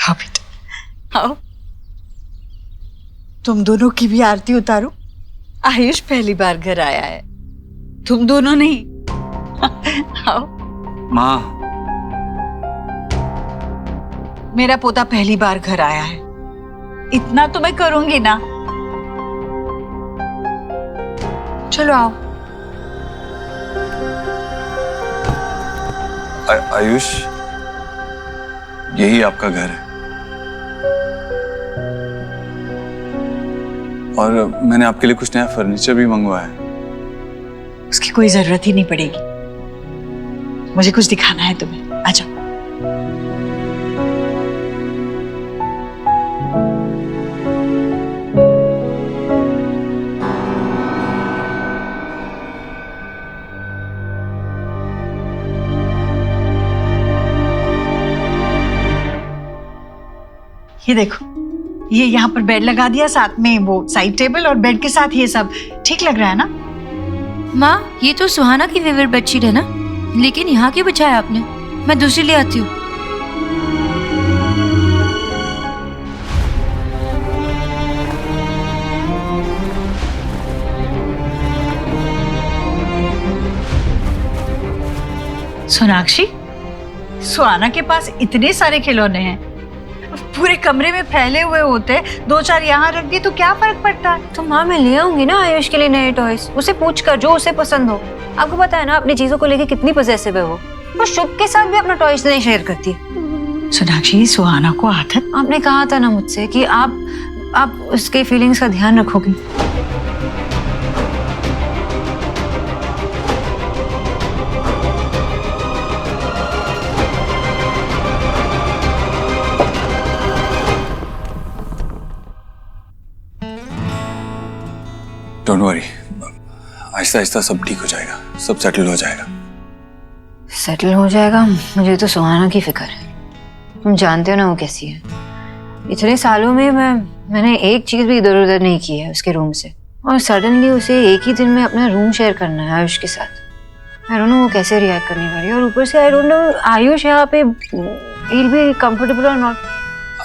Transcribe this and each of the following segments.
आओ बेटा आओ, तुम दोनों की भी आरती उतारो। आयुष पहली बार घर आया है, तुम दोनों नहीं। आओ। माँ, मेरा पोता पहली बार घर आया है, इतना तो मैं करूंगी ना। चलो आओ। आयुष, यही आपका घर है और मैंने आपके लिए कुछ नया फर्नीचर भी मंगवाया है। उसकी कोई जरूरत ही नहीं पड़ेगी, मुझे कुछ दिखाना है तुम्हें, आ जाओ। ये देखो, ये यहाँ पर बेड लगा दिया, साथ में वो साइड टेबल और बेड के साथ ये सब ठीक लग रहा है ना? माँ, ये तो सुहाना की फेवरेट बेडशीट है ना, लेकिन यहाँ क्यों बिछाया आपने? मैं दूसरी ले आती हूँ। सोनाक्षी, सुहाना के पास इतने सारे खिलौने हैं, पूरे कमरे में फैले हुए होते, दो चार यहाँ रख दिए तो क्या फर्क पड़ता है? तो माँ, मैं ले आऊंगी ना आयुष के लिए नए टॉयज, उसे पूछ कर जो उसे पसंद हो। आपको पता है ना अपनी चीजों को लेके कितनी पजेसिव है वो शुभ के साथ भी अपना टॉयज नहीं शेयर करती। सोनाक्षी, सुहाना को आदत। आपने कहा था ना मुझसे कि आप उसके फीलिंग्स का ध्यान रखोगी। डोंट वरी, आहिस्ता आहिस्ता सब ठीक हो जाएगा, सब सेटल हो जाएगा। सेटल हो जाएगा? मुझे तो सुहाना की फिक्र है, तुम जानते हो ना वो कैसी है। इतने सालों में मैंने एक चीज भी इधर उधर नहीं की है उसके रूम से, और सडनली उसे एक ही दिन में अपना रूम शेयर करना है आयुष के साथ। आई डोंट नो वो कैसे रिएक्ट करने वाली है, और ऊपर से आई डोंट नो आयुष यहाँ पे he'll be comfortable or not।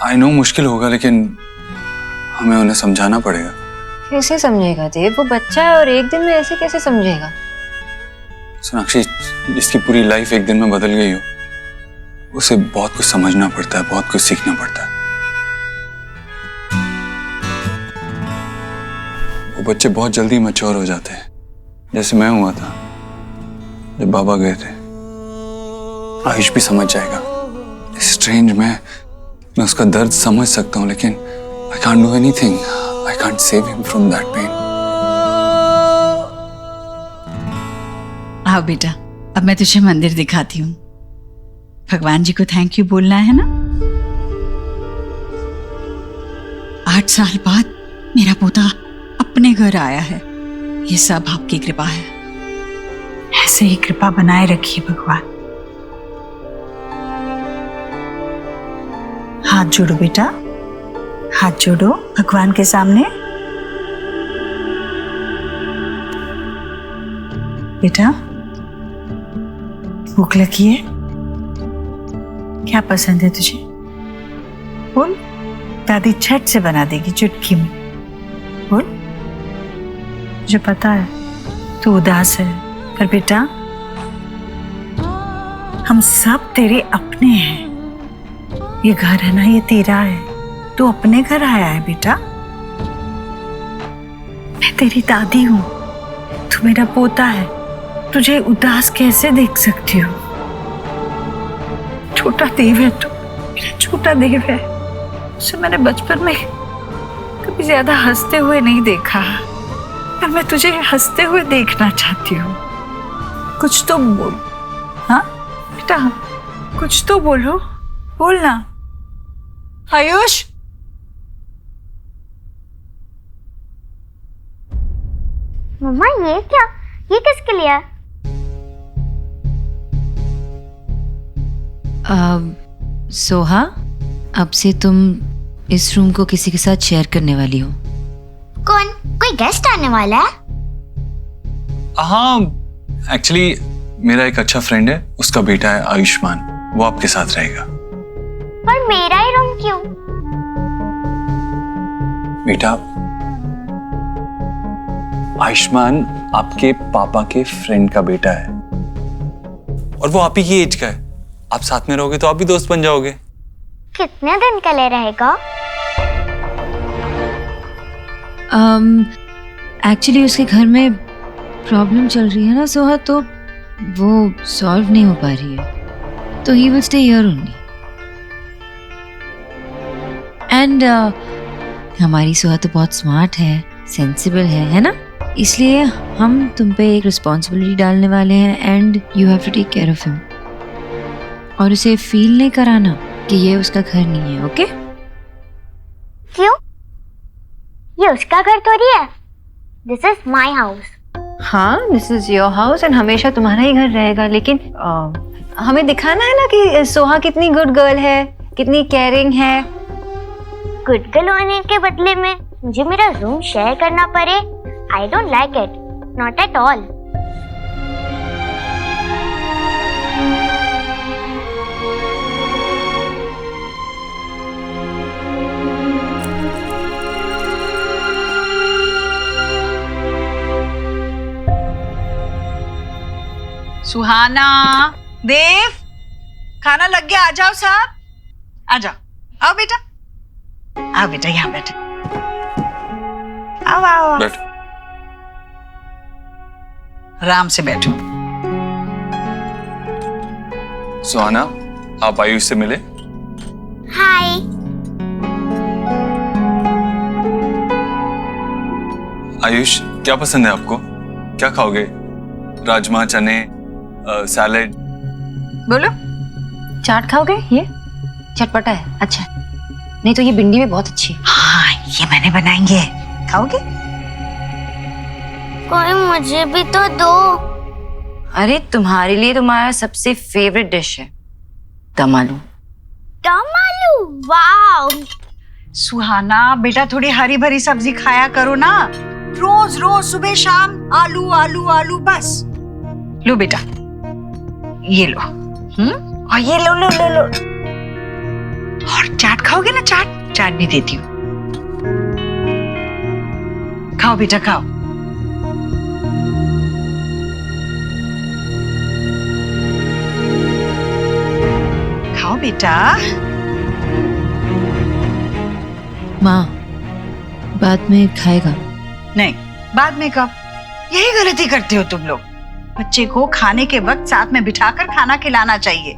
I know मुश्किल होगा, लेकिन हमें उन्हें समझाना पड़ेगा। कैसे समझेगा देव? वो बच्चा है और एक दिन में ऐसे कैसे समझेगा? सोनाक्षी, जिसकी पूरी लाइफ एक दिन में बदल गई हो, उसे बहुत कुछ समझना पड़ता है, बहुत कुछ सीखना पड़ता है। वो बच्चे बहुत जल्दी मैच्योर हो जाते हैं, जैसे मैं हुआ था जब बाबा गए थे। आयुष भी समझ जाएगा। स्ट्रेंज, मैं उसका दर्द समझ सकता हूँ, लेकिन I can't do anything. I can't save him from that pain. आओ बेटा, अब मैं तुझे मंदिर दिखाती हूँ। भगवान जी को थैंक यू बोलना है ना। 8 साल बाद मेरा पोता अपने घर आया है, ये सब आपकी कृपा है। ऐसे ही कृपा बनाए रखिए भगवान। हाथ जोड़ो बेटा, हाथ जोड़ो भगवान के सामने। बेटा, भूख लगी है? क्या पसंद है तुझे? बोल, दादी झट से बना देगी चुटकी में। बोल। मुझे पता है तू उदास है, पर बेटा हम सब तेरे अपने हैं। ये घर है ना, ये तेरा है। तू अपने घर आया है बेटा। मैं तेरी दादी हूं, तू मेरा पोता है, तुझे उदास कैसे देख सकती हूँ? छोटा देव है तू, मेरा छोटा देव है। उसे मैंने बचपन में कभी ज्यादा हंसते हुए नहीं देखा, पर मैं तुझे हंसते हुए देखना चाहती हूँ। कुछ तो बोल। हाँ बेटा, कुछ तो बोलो, बोलना। आयुष, मम्मा ये क्या? ये किसके लिए है? सोहा, अब से तुम इस रूम को किसी के साथ शेयर करने वाली हो। कौन? कोई गेस्ट आने वाला है? हाँ, एक्चुअली मेरा एक अच्छा फ्रेंड है, उसका बेटा है आयुष्मान, वो आपके साथ रहेगा। पर मेरा ही रूम क्यों? बेटा, आयुष्मान आपके पापा के फ्रेंड का बेटा है और वो आप ही की एज का है। आप साथ में रहोगे तो आप भी दोस्त बन जाओगे। कितने दिन के लिए रहेगा? एक्चुअली उसके घर में प्रॉब्लम चल रही है ना सोहा, तो वो सॉल्व नहीं हो पा रही है, तो he will stay here only. And हमारी सोहा तो बहुत स्मार्ट है, सेंसिबल है ना? इसलिए हम तुम पे एक रिस्पॉन्सिबिलिटी डालने वाले हैं and you have to take care of him. और उसे फील नहीं कराना कि ये उसका घर नहीं है, ओके? क्यों? ये उसका घर थोड़ी है। This is my house. हाँ, this is your house and हमेशा तुम्हारा ही घर रहेगा, लेकिन हमें दिखाना है ना कि सोहा कितनी गुड गर्ल है, कितनी केयरिंग है। गुड गर्ल होने के बदले में मुझे मेरा रूम शेयर करना पड़े, I don't like it, not at all. Suhana, Dev, खाना लग गया, आ जाओ साहब, आ जाओ। आओ बेटा, आओ बेटा, यहाँ बैठो। आओ आओ, बैठ। आराम से बैठो। सुहाना, आप आयुष से मिले? हाय। आयुष, क्या पसंद है आपको? क्या खाओगे? राजमा, चने, सैलेड? बोलो। चाट खाओगे? ये चटपटा है, अच्छा। नहीं तो ये भिंडी में बहुत अच्छी है। हाँ, ये मैंने बनाएंगे, खाओगे? कोई मुझे भी तो दो। अरे तुम्हारे लिए तुम्हारा सबसे फेवरेट डिश है दम आलू। दम आलू, वाओ। सुहाना बेटा, थोड़ी हरी भरी सब्जी खाया करो ना। रोज रोज सुबह शाम आलू आलू आलू बस। लो बेटा, ये लो। और ये लो लो लो लो। और चाट खाओगे ना? चाट, चाट भी देती हूँ। खाओ बेटा, खाओ। खाओ बेटा। माँ, बाद में खाएगा। नहीं, बाद में कब? यही गलती करते हो तुम लोग। बच्चे को खाने के वक्त साथ में बिठाकर खाना खिलाना चाहिए,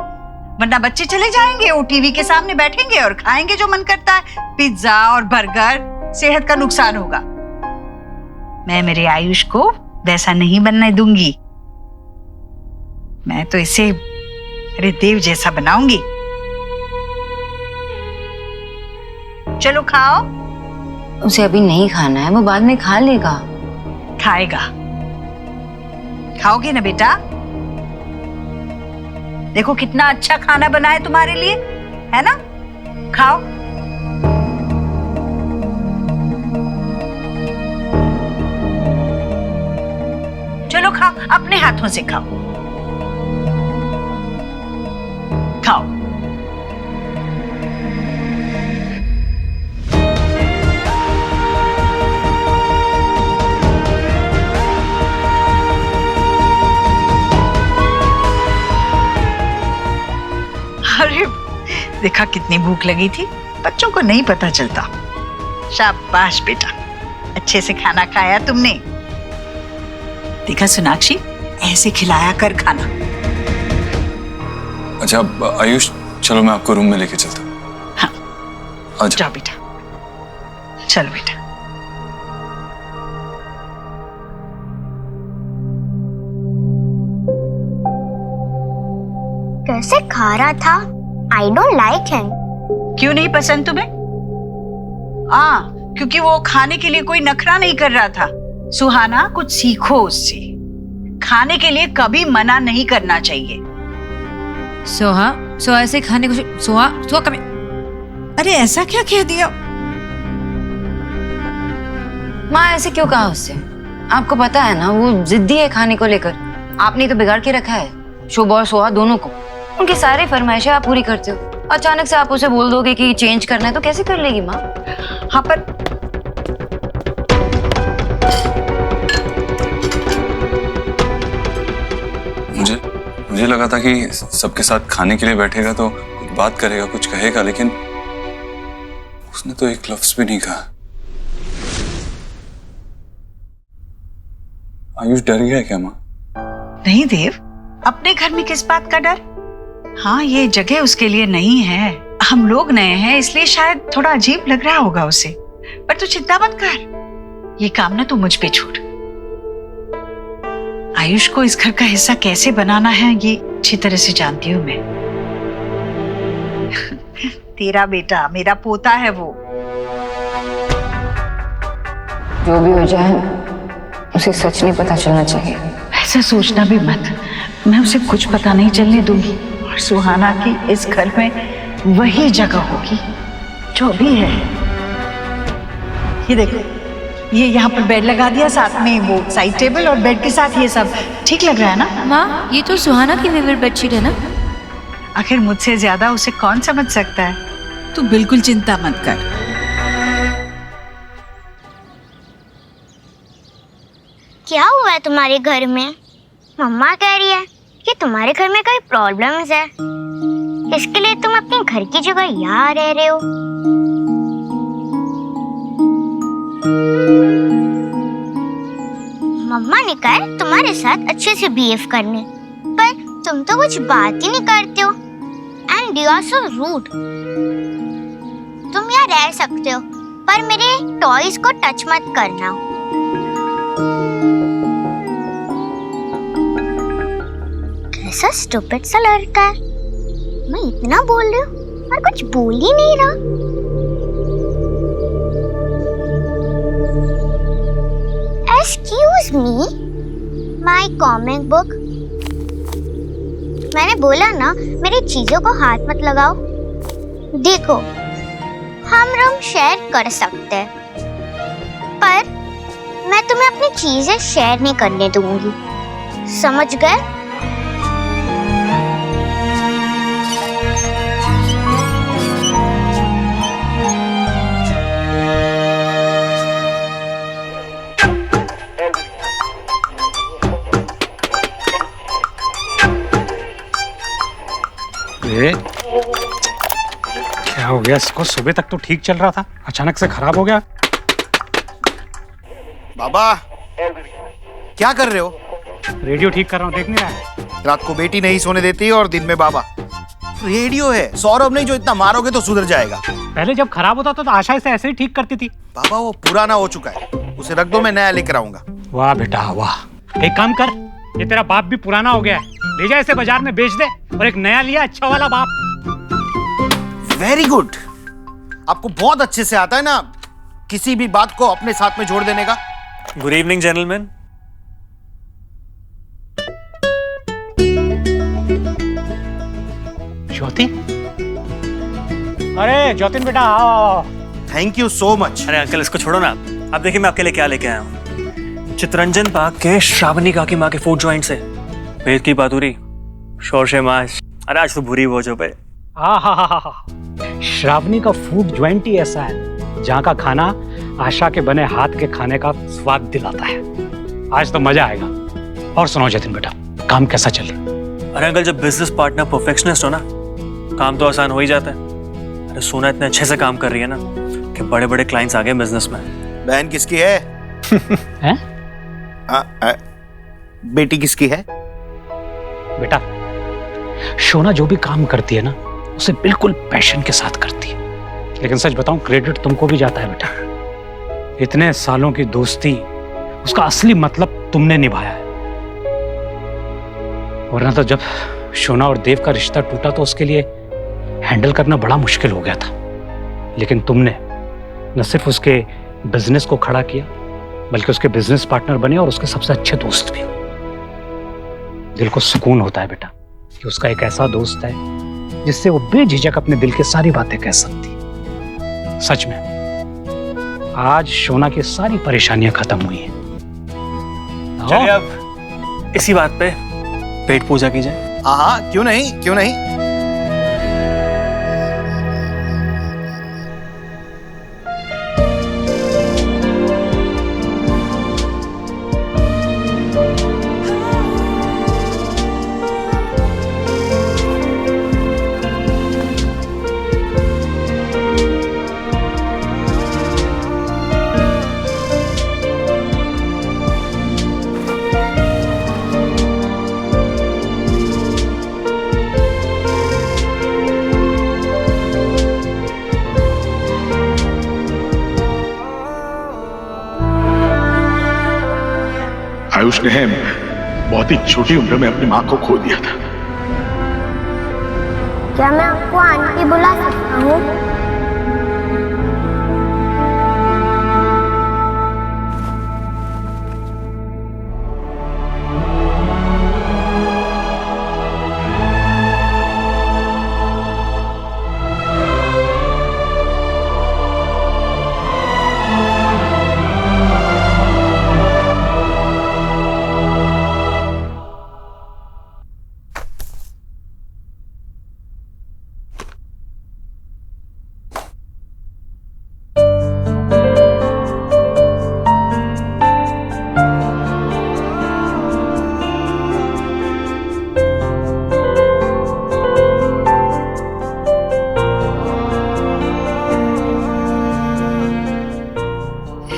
वरना बच्चे चले जाएंगे, वो टीवी के सामने बैठेंगे और खाएंगे जो मन करता है, पिज्जा और बर्गर। सेहत का नुकसान होगा। मैं मेरे आयुष को वैसा नहीं बनने दूंगी। मैं तो इसे अरे देव जैसा बनाऊंगी। चलो खाओ। उसे अभी नहीं खाना है, वो बाद में खा लेगा। खाएगा। खाओगे ना बेटा? देखो कितना अच्छा खाना बनाए तुम्हारे लिए, है ना? खाओ। चलो खाओ, अपने हाथों से खाओ। खाओ। अरे देखा कितनी भूख लगी थी, बच्चों को नहीं पता चलता। शाबाश बेटा, अच्छे से खाना खाया तुमने। देखा सोनाक्षी, ऐसे खिलाया कर खाना। अच्छा आयुष, चलो मैं आपको रूम में लेके चलता हूँ। हाँ, अच्छा जाओ बेटा, चलो बेटा। कैसे खा रहा था? आई डोंट लाइक हिम। क्यों नहीं पसंद तुम्हें? क्योंकि वो खाने के लिए कोई नखरा नहीं कर रहा था। सुहाना, कुछ सीखो उससे। खाने के लिए कभी मना नहीं करना चाहिए। सोहा, सोहा ऐसे खाने को सोहा, सोहा कभी। अरे ऐसा क्या कह दिया? माँ ऐसे क्यों कहा उससे? आपको पता है ना वो जिद्दी है खाने को लेकर। आपने तो बिगाड़ के रखा है शोभ और सोहा दोनों को। उनकी सारी फरमाइशें आप पूरी करते हो, अचानक से आप उसे बोल दोगे कि चेंज करना है तो कैसे कर लेगी माँ? हाँ, पर मुझे लगा था कि सबके साथ खाने के लिए बैठेगा तो कुछ बात करेगा, कुछ कहेगा, लेकिन उसने तो एक लफ्ज भी नहीं कहा। आयुष डर गया क्या माँ? नहीं देव, अपने घर में किस बात का डर? हाँ, ये जगह उसके लिए नहीं है, हम लोग नए हैं, इसलिए शायद थोड़ा अजीब लग रहा होगा उसे। पर तू चिंता मत कर, ये काम ना तू मुझ पे छोड़। आयुष को इस घर का हिस्सा कैसे बनाना है ये अच्छी तरह से जानती हूँ मैं। तेरा बेटा मेरा पोता है वो। जो भी हो जाए उसे सच नहीं पता चलना चाहिए। ऐसा सोचना भी मत, मैं उसे कुछ पता नहीं चलने दूंगी। और सुहाना की इस घर में वही जगह होगी जो भी है। ये देखो, ये यहाँ पर बेड लगा दिया, साथ में वो साइड टेबल और बेड के साथ ये सब ठीक लग रहा है ना? माँ, ये तो सुहाना की फेवरेट बेडशीट है ना? आखिर मुझसे ज्यादा उसे कौन समझ सकता है? तू बिल्कुल चिंता मत कर। क्या हुआ है तुम्हारे घर में? मम्मा कह रही है कि तुम्हारे घर में कोई प्रॉब्लम्स है, इसके लिए तुम अपने घर की जगह यहाँ रह रहे हो। मम्मा ने कहा है तुम्हारे साथ अच्छे से बिहेव करने, पर तुम तो कुछ बात ही नहीं करते हो। And you are so rude. तुम यहाँ रह सकते हो, पर मेरे टॉयज को टच मत करना। कैसा स्टूपिड सा लड़का है, मैं इतना बोल रही हूँ और कुछ बोल ही नहीं रहा। Excuse me, my comic book। मैंने बोला ना मेरी चीजों को हाथ मत लगाओ। देखो, हम रूम शेयर कर सकते हैं, पर मैं तुम्हें अपनी चीजें शेयर नहीं करने दूंगी, समझ गए? क्या हो गया इसको? सुबह तक तो ठीक चल रहा था, अचानक से खराब हो गया। बाबा, क्या कर रहे हो? रेडियो ठीक कर रहा हूँ, देख नहीं रहा है? रात को बेटी नहीं सोने देती और दिन में बाबा। रेडियो है, सौरभ नहीं, जो इतना मारोगे तो सुधर जाएगा। पहले जब खराब होता था तो आशा इसे ऐसे ही ठीक करती थी। बाबा वो पुराना हो चुका है, उसे रख दो, मैं नया लेकर आऊंगा। वाह बेटा वाह, एक काम कर, ये तेरा बाप भी पुराना हो गया है, ले जा इसे बाजार में बेच दे और एक नया लिया अच्छा वाला बाप। वेरी गुड, आपको बहुत अच्छे से आता है ना किसी भी बात को अपने साथ में जोड़ देने का। Good evening gentleman. ज्योतिन, अरे ज्योतिन बेटा आओ। Thank you so much. अरे अंकल इसको छोड़ो ना, आप देखिए मैं आपके लिए क्या लेके आया हूँ। चितरंजन पाक के श्रावणी काकी माँ के फूड जॉइंट से भेद की पातुरी, शोरशे माश। अरे आज तो बुरी बोझ हो पे। श्रावणी का फूड ज्वाइंट ही ऐसा है जहाँ का खाना आशा के बने हाथ के खाने का स्वाद दिलाता है। आज तो मजा आएगा। और सुनो जतिन बेटा, काम कैसा चल रहा है? अरे अंकल जब बिजनेस पार्टनर परफेक्शनिस्ट हो ना, काम तो आसान हो ही जाता है। अरे सोना इतने अच्छे से काम कर रही है ना कि बड़े बड़े क्लाइंट्स आ गए बिजनेस में। बहन किसकी है? हैं? बेटी किसकी है? बेटा शोना जो भी काम करती है ना उसे बिल्कुल पैशन के साथ करती है, लेकिन सच बताऊं क्रेडिट तुमको भी जाता है बेटा। इतने सालों की दोस्ती, उसका असली मतलब तुमने निभाया है। वरना तो जब शोना और देव का रिश्ता टूटा तो उसके लिए हैंडल करना बड़ा मुश्किल हो गया था, लेकिन तुमने न सिर्फ उसके बिजनेस को खड़ा किया बल्कि उसके बिजनेस पार्टनर बने और उसके सबसे अच्छे दोस्त भी। दिल को सुकून होता है बेटा कि उसका एक ऐसा दोस्त है जिससे वो बेझिझक अपने दिल की सारी बातें कह सकती है। सच में आज शोना की सारी परेशानियां खत्म हुई हैं। चलिए अब इसी बात पे पेट पूजा की जाए। हाँ, क्यों नहीं, क्यों नहीं। आयुष ने बहुत ही छोटी उम्र में अपनी माँ को खो दिया था। क्या मैं आपको आंटी बुला सकता हूँ?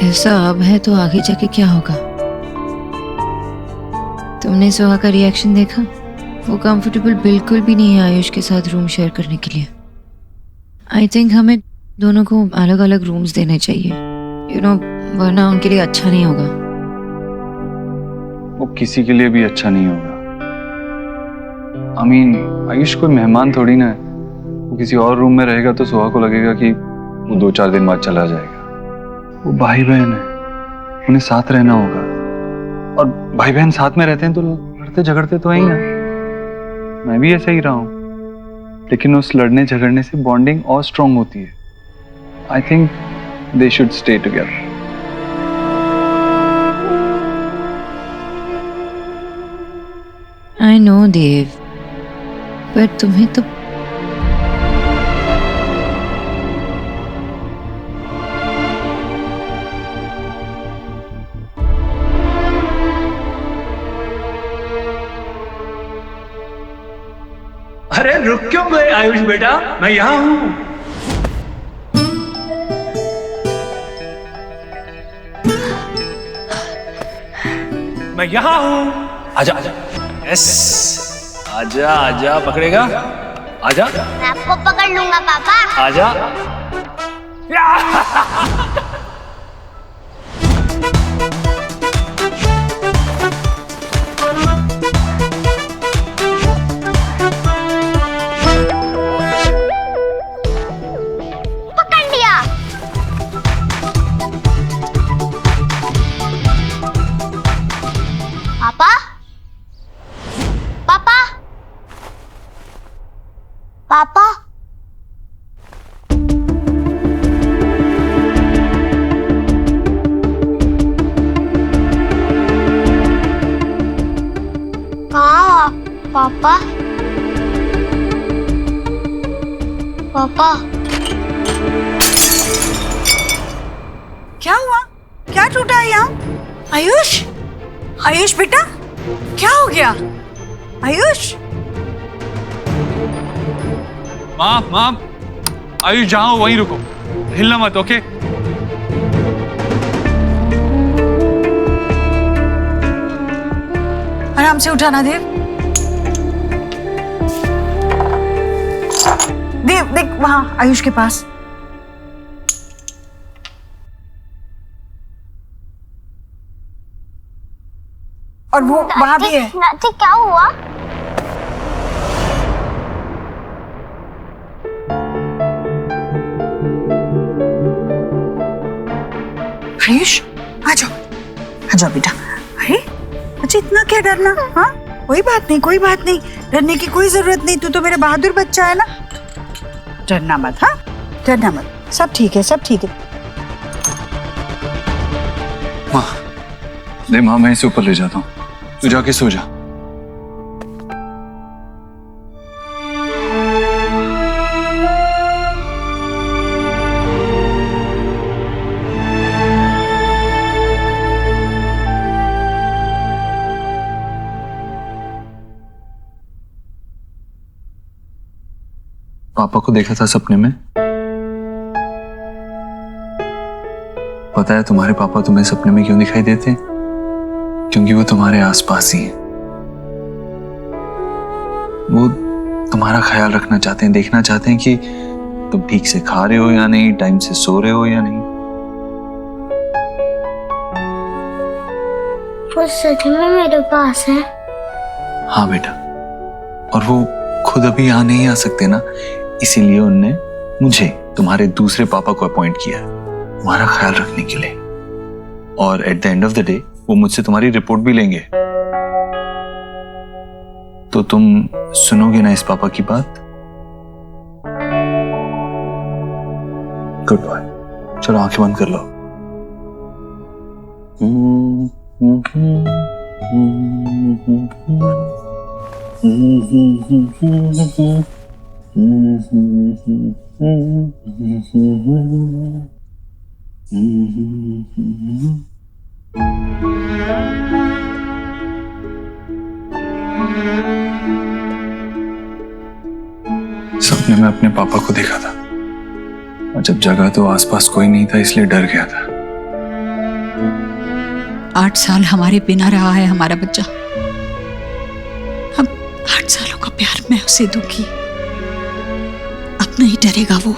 ऐसा अब है तो आगे जाके क्या होगा? तुमने सुहा का रिएक्शन देखा? वो कंफर्टेबल बिल्कुल भी नहीं है आयुष के साथ रूम शेयर करने के लिए। आई थिंक हमें दोनों को अलग अलग रूम्स देने चाहिए, वरना उनके लिए अच्छा नहीं होगा। वो किसी के लिए भी अच्छा नहीं होगा। आयुष कोई मेहमान थोड़ी ना है। वो किसी और रूम में रहेगा तो सुहा को लगेगा कि वो 2-4 दिन बाद चला जाएगा। वो भाई बहन है, उन्हें साथ रहना होगा, और भाई बहन साथ में रहते हैं तो लड़ते झगड़ते तो है ही ना। मैं भी ऐसे ही रहा हूं, लेकिन उस लड़ने झगड़ने से बॉन्डिंग और स्ट्रांग होती है। I think they should stay together. I know Dev, पर तुम्हें तो अरे रुक क्यों गए आयुष बेटा, मैं यहाँ हूँ। मैं यहाँ हूँ। आजा आजा। यस, आजा आजा, पकड़ेगा? आजा। मैं आपको पकड़ लूंगा पापा। आजा। पापा, पापा, पापा, कहाँ पापा? पापा, क्या हुआ? क्या टूटा है यहाँ? आयुष, आयुष बेटा, क्या हो गया? आयुष, माँ, आयुष जहाँ हो वहीं रुको, हिलना मत। ओके? आराम से उठाना देव। देव देख वहां आयुष के पास। और वो वहां भी है। नाती क्या हुआ? आयुष, आ जाओ बेटा। अरे अच्छा, इतना क्या डरना? हाँ, कोई बात नहीं, डरने की कोई जरूरत नहीं। तू तो मेरा बहादुर बच्चा है ना। डरना मत, हाँ, डरना मत। सब ठीक है। माँ, मैं इसे ऊपर ले जाता हूँ, तू जाके सो जा। पापा को देखा था सपने में। पता है तुम्हारे पापा तुम्हें सपने में क्यों दिखाई देते हैं? क्योंकि वो तुम्हारे आसपास ही हैं। वो तुम्हारा ख्याल रखना चाहते हैं, देखना चाहते हैं कि तुम ठीक से खा रहे हो या नहीं, टाइम से सो रहे हो या नहीं। वो सच में मेरे पास है? हाँ बेटा, और वो खुद अभी यहाँ नहीं आ सकते ना, इसीलिए उनने मुझे तुम्हारे दूसरे पापा को अपॉइंट किया तुम्हारा ख्याल रखने के लिए। और at the end of the day वो मुझसे तुम्हारी रिपोर्ट भी लेंगे। तो तुम सुनोगे ना इस पापा की बात? गुड बॉय, चलो आंखें बंद कर लो। सपने में अपने पापा को देखा था, और जब जगा तो आसपास कोई नहीं था, इसलिए डर गया था। 8 साल हमारे बिना रहा है हमारा बच्चा। अब 8 सालों का प्यार मैं उसे दूंगी, अब नहीं डरेगा वो।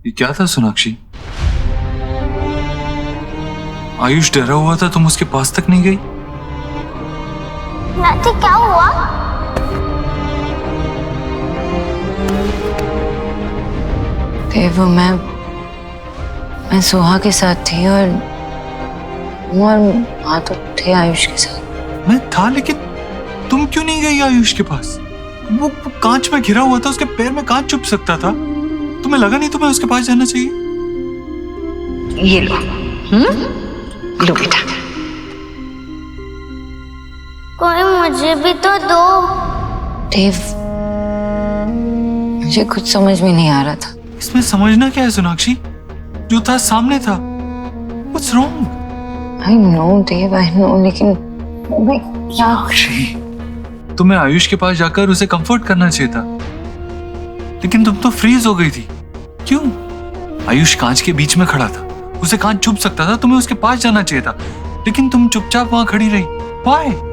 ये क्या था सोनाक्षी? आयुष डरा हुआ था, तुम उसके पास तक नहीं गई? नाती क्या हुआ? देव, मैं सुहा के साथ थी और हाँ तो थे आयुष के साथ। मैं था, लेकिन तुम क्यों नहीं गई आयुष के पास? वो कांच में घिरा हुआ था, उसके पैर में कांच चुभ सकता था। तुम्हें लगा नहीं तुम्हें उसके पास जाना चाहिए? ये लो, लो बेटा। कोई मुझे भी तो दो। देव, मुझे कुछ समझ में नहीं आ रहा था। इसमें समझना क्या है सोनाक्षी? जो था सामने था। What's wrong? I know Dev, I know, लेकिन मैं क्या? तुम्हें आयुष के पास जाकर उसे कंफर्ट करना चाहिए था, लेकिन तुम तो फ्रीज हो गई थी। क्यों? आयुष कांच के बीच में खड़ा था, उसे कांच चुभ सकता था, तुम्हें उसके पास जाना चाहिए था, लेकिन तुम चुपचाप वहां खड़ी रही। Why?